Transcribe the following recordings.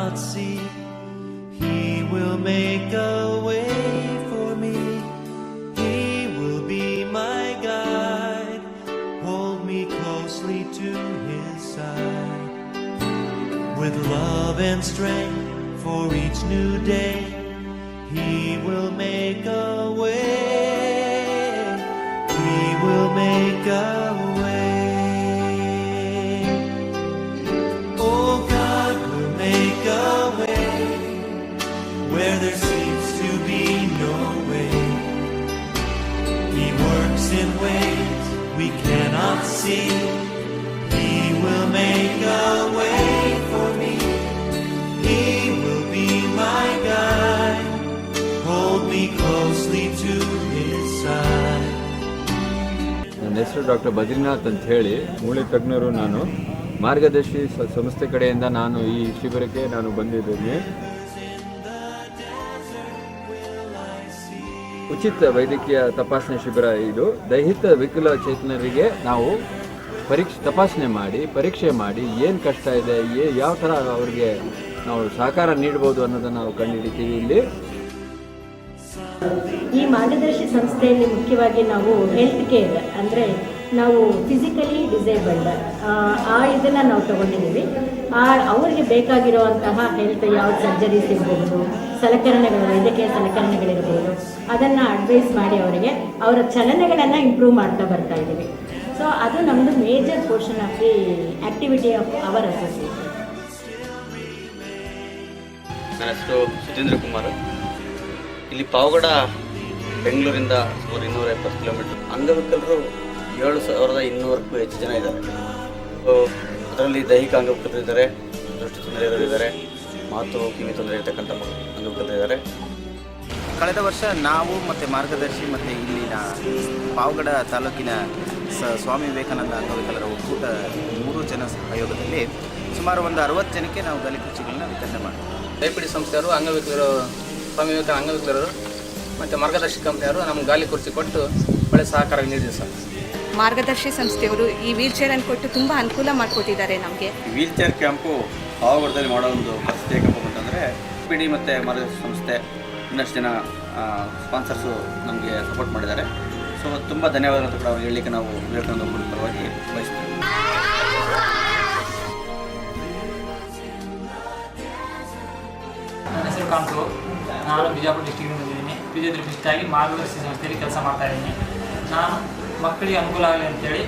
cannot see. He will make a way for me. He will be my guide. Hold me closely to his side. With love and strength for each new day, he will make a way. He will make a way. Oh, God will make a way where there seems to be no way. He works in ways we cannot see. He will make a way for me. He will be my guide. Hold me closely to his side. ನನ್ನ ಹೆಸರು doctor Badrinath ಅಂತ ಹೇಳಿ, ಮೂಳೆ ತಜ್ಞರು. ನಾನು ಮಾರ್ಗದರ್ಶಿ ಸಂಸ್ಥೆ ಕಡೆಯಿಂದ ನಾನು ಈ ಶಿಬಿರಕ್ಕೆ ನಾನು ಬಂದಿದ್ದೀನಿ. ಉಚಿತ ವೈದ್ಯಕೀಯ ತಪಾಸಣೆ ಶಿಬಿರ ಇದು. ದೈಹಿಕ ವಿಕಲಚೇತನರಿಗೆ ನಾವು ತಪಾಸಣೆ ಮಾಡಿ, ಪರೀಕ್ಷೆ ಮಾಡಿ, ಏನು ಕಷ್ಟ ಇದೆ, ಯಾವ ಥರ ಅವ್ರಿಗೆ ನಾವು ಸಹಕಾರ ನೀಡ್ಬೋದು ಅನ್ನೋದನ್ನು ನಾವು ಕಂಡುಹಿಡಿತೀವಿ ಇಲ್ಲಿ. ಈ ಮಾರ್ಗದರ್ಶಿ ಸಂಸ್ಥೆಯಲ್ಲಿ ಮುಖ್ಯವಾಗಿ ನಾವು ಹೆಲ್ತ್ ಕೇರ್ ಅಂದರೆ ನಾವು ಫಿಸಿಕಲಿ ಡಿಸೇಬಲ್ಡ್ ಇದನ್ನು ನಾವು ತೊಗೊಂಡಿದ್ದೀವಿ. ಅವರಿಗೆ ಬೇಕಾಗಿರುವಂತಹ ಹೆಲ್ತ್ ಯಾವ ಸರ್ಜರೀಸ್ ಇರ್ಬೋದು, ಸಲಕರಣೆಗಳು, ವೈದ್ಯಕೀಯ ಸಲಕರಣೆಗಳಿರ್ಬೋದು, ಅದನ್ನು ಅಡ್ವೈಸ್ ಮಾಡಿ ಅವರಿಗೆ ಅವರ ಚಲನೆಗಳನ್ನು ಇಂಪ್ರೂವ್ ಮಾಡ್ತಾ ಬರ್ತಾ ಇದ್ದೀವಿ. ಸೊ ಅದು ನಮ್ಮದು major portion of the activity of our association. ನನ್ನ ಹೆಸರು ಸುಧೀಂದ್ರ ಕುಮಾರ್. ಇಲ್ಲಿ ಪಾವಗಡ ಬೆಂಗಳೂರಿಂದ ಸುಮಾರು 270 ಕಿಲೋಮೀಟರ್. ಅಂಗವಿಕಲರು 7,200ಕ್ಕೂ ಹೆಚ್ಚು ಜನ ಇದ್ದಾರೆ. ಅದರಲ್ಲಿ ದೈಹಿಕ ಅಂಗವಿಕಲರು ಇದ್ದಾರೆ, ದೃಷ್ಟಿ ತೊಂದರೆ ಇರೋರು ಇದ್ದಾರೆ, ಮಾತು ಕಿವಿ ತೊಂದರೆ ಇರತಕ್ಕಂಥ ಅಂಗವಿಕಲರು ಇದ್ದಾರೆ. ಕಳೆದ ವರ್ಷ ನಾವು ಮತ್ತು ಮಾರ್ಗದರ್ಶಿ ಮತ್ತು ಇಲ್ಲಿನ ಪಾವಗಡ ತಾಲೂಕಿನ ಸ್ವಾಮಿ ವಿವೇಕಾನಂದ ಅಂಗವಿಕಲರ ಒಕ್ಕೂಟ 3 ಜನ ಸಹಯೋಗದಲ್ಲಿ ಸುಮಾರು ಒಂದು 60 ಜನಕ್ಕೆ ನಾವು ಗಾಲಿ ಕುರ್ಚಿಗಳನ್ನ ವಿತರಣೆ ಮಾಡ್ತೀವಿ. ದೈಪಿಡಿ ಸಂಸ್ಥೆಯವರು, ಅಂಗವಿಕಲರು, ಸ್ವಾಮಿ ವಿವೇಕಾನಂದ ಅಂಗವಿಕಲರು ಮತ್ತು ಮಾರ್ಗದರ್ಶಿ ಕಂಪ್ನಿಯವರು ನಮ್ಗೆ ಗಾಲಿ ಕುರ್ಚಿ ಕೊಟ್ಟು ಒಳ್ಳೆ ಸಹಕಾರ ನೀಡಿದೆ ಸರ್. ಮಾರ್ಗದರ್ಶಿ ಸಂಸ್ಥೆಯವರು ಈ ವೀಲ್ ಚೇರನ್ನು ಕೊಟ್ಟು ತುಂಬ ಅನುಕೂಲ ಮಾಡಿಕೊಟ್ಟಿದ್ದಾರೆ ನಮಗೆ. ವೀಲ್ ಚೇರ್ ಕ್ಯಾಂಪು ಪಾವಗಡದಲ್ಲಿ ಮಾಡೋ ಒಂದು ಪರಿಸ್ಥಿತಿ ಹೇಗಪ್ಪ ಅಂತಂದರೆ ಪಿಡಿ ಮತ್ತು ಮಾರ್ಗದರ್ಶಿ ಸಂಸ್ಥೆ ಇನ್ನಷ್ಟು ಜನ ಸ್ಪಾನ್ಸರ್ಸು ನಮಗೆ ಸಪೋರ್ಟ್ ಮಾಡಿದ್ದಾರೆ. ಸೊ ತುಂಬ ಧನ್ಯವಾದಗಳು ಕೂಡ ಹೇಳಲಿಕ್ಕೆ ನಾವು ವಿವೇಕಾನಂದ ಒಕ್ಕೂಟದ ಪರವಾಗಿ ಬಯಸ್ತೀವಿ. ನನ್ನ ಹೆಸರು ಕಾಂತು. ನಾನು ಬಿಜಾಪುರ ಡಿಸ್ಟ್ರಿಕ್ಟಿಂದ ಬಂದಿದ್ದೀನಿ. ಫಿಸಿಯೋಥೆರಪಿಸ್ಟಾಗಿ ಮಾರ್ಗದರ್ಶಿ ಸಂಸ್ಥೆಯಲ್ಲಿ ಕೆಲಸ ಮಾಡ್ತಾಯಿದ್ದೀನಿ. ನಾನು ಮಕ್ಕಳಿಗೆ ಅನುಕೂಲ ಆಗಲಿ ಅಂತೇಳಿ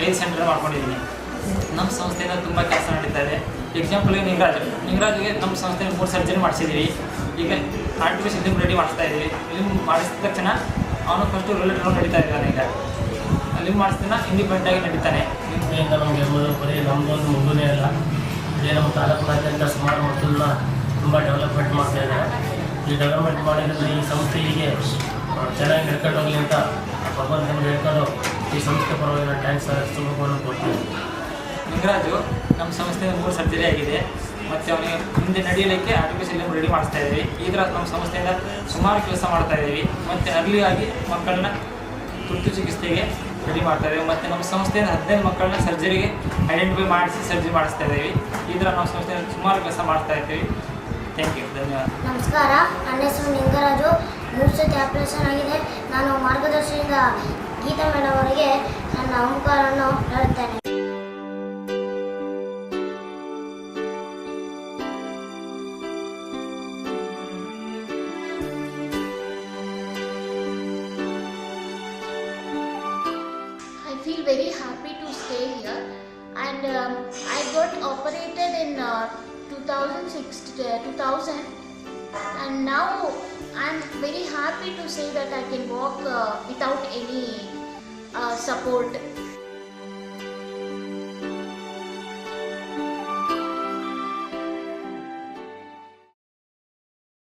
5 ಸೆಂಟರ್ ಮಾಡ್ಕೊಂಡಿದ್ದೀನಿ. ನಮ್ಮ ಸಂಸ್ಥೆಯಿಂದ ತುಂಬ ಕೆಲಸ ನಡೀತಾ ಇದೆ. ಎಕ್ಸಾಂಪಲ್ಗೆ ನಿಂಗರಾಜ್ಗೆ ನಮ್ಮ ಸಂಸ್ಥೆಯಲ್ಲಿ 3 ಸರ್ಜರಿ ಮಾಡಿಸಿದ್ದೀವಿ. ಈಗ ಆರ್ಟಿಫಿಷಿಯಲ್ ಲಿಂಬ್ ರೆಡಿ ಮಾಡಿಸ್ತಾ ಇದ್ದೀವಿ. ಲಿಂಬ್ ಮಾಡಿಸಿದ ತಕ್ಷಣ ಅವನು ಫಸ್ಟು ರಿಲೇಟರ್ ನಡೀತಾ ಇದ್ದಾನೆ. ಈಗ ಲಿಂಬ್ ಮಾಡಿಸ್ತಾನ ಇಂಡಿಪೆಂಡೆಂಟಾಗಿ ನಡೀತಾನೆ. ಲಿಂಬೆಯಿಂದ ನಮಗೆ ಬರೀ ನಮ್ಮದೊಂದು ಮಗುನೇ ಅಲ್ಲ, ಇದೇ ನಮ್ಮ ತಾಲೂಕಿನಾದ್ಯಂತ ಸುಮಾರು ಮಕ್ಕಳನ್ನ ತುಂಬ ಡೆವಲಪ್ಮೆಂಟ್ ಮಾಡ್ತಾ ಇದ್ದಾರೆ. ಈ ಡೆವಲಪ್ಮೆಂಟ್ ಮಾಡಿದ್ರೆ ಈ ಸಂಸ್ಥೆಗೆ ಚೆನ್ನಾಗಿ ನಡ್ಕೊಂಡು ಹೋಗಲಿ ಅಂತ ಭಗವಂತನ ಹೇಳ್ಕೊಂಡು ಈ ಸಂಸ್ಥೆ ಪರವಾಗಿ ನಾನು ಟ್ಯಾಂಕ್ಸ್ ತುಂಬವನ್ನು ಕೊಡ್ತೀನಿ. ನಿಂಗರಾಜು ನಮ್ಮ ಸಂಸ್ಥೆಯಿಂದ 3 ಸರ್ಜರಿ ಆಗಿದೆ. ಮತ್ತು ಅವನಿಗೆ ಮುಂದೆ ನಡೆಯಲಿಕ್ಕೆ ಆರ್ಟಿಫಿಷಿಯಲ್ ಲಿಂಬ್ ರೆಡಿ ಮಾಡಿಸ್ತಾ ಇದ್ದೀವಿ. ಈ ಥರ ನಮ್ಮ ಸಂಸ್ಥೆಯಿಂದ ಸುಮಾರು ಕೆಲಸ ಮಾಡ್ತಾ ಇದ್ದೀವಿ. ಮತ್ತು ಅರ್ಲಿಯಾಗಿ ಮಕ್ಕಳನ್ನ ತುರ್ತು ಚಿಕಿತ್ಸೆಗೆ ರೆಡಿ ಮಾಡ್ತಾ ಇದ್ದೀವಿ. ಮತ್ತು ನಮ್ಮ ಸಂಸ್ಥೆಯಿಂದ 15 ಮಕ್ಕಳನ್ನ ಸರ್ಜರಿಗೆ ಐಡೆಂಟಿಫೈ ಮಾಡಿಸಿ ಸರ್ಜರಿ ಮಾಡಿಸ್ತಾ ಇದ್ದೀವಿ. ಈ ಥರ ನಮ್ಮ ಸಂಸ್ಥೆಯಿಂದ ಸುಮಾರು ಕೆಲಸ ಮಾಡ್ತಾ ಇದ್ದೀವಿ. ಥ್ಯಾಂಕ್ ಯು, ಧನ್ಯವಾದ. ನಮಸ್ಕಾರ, ನನ್ನ ಹೆಸರು ನಿಂಗರಾಜು. 3 ಸತಿ ಆಪರೇಷನ್ ಆಗಿದೆ. ನಾನು ಮಾರ್ಗದರ್ಶಿಯಿಂದ ಗೀತಾ ಮೇಡಮ್ ಅವರಿಗೆ ನನ್ನ ಅಹಂಕಾರವನ್ನು ಹೇಳುತ್ತೇನೆ. I feel very happy to stay here, and I got operated in 2000, and now I'm very happy to say that I can walk without any support.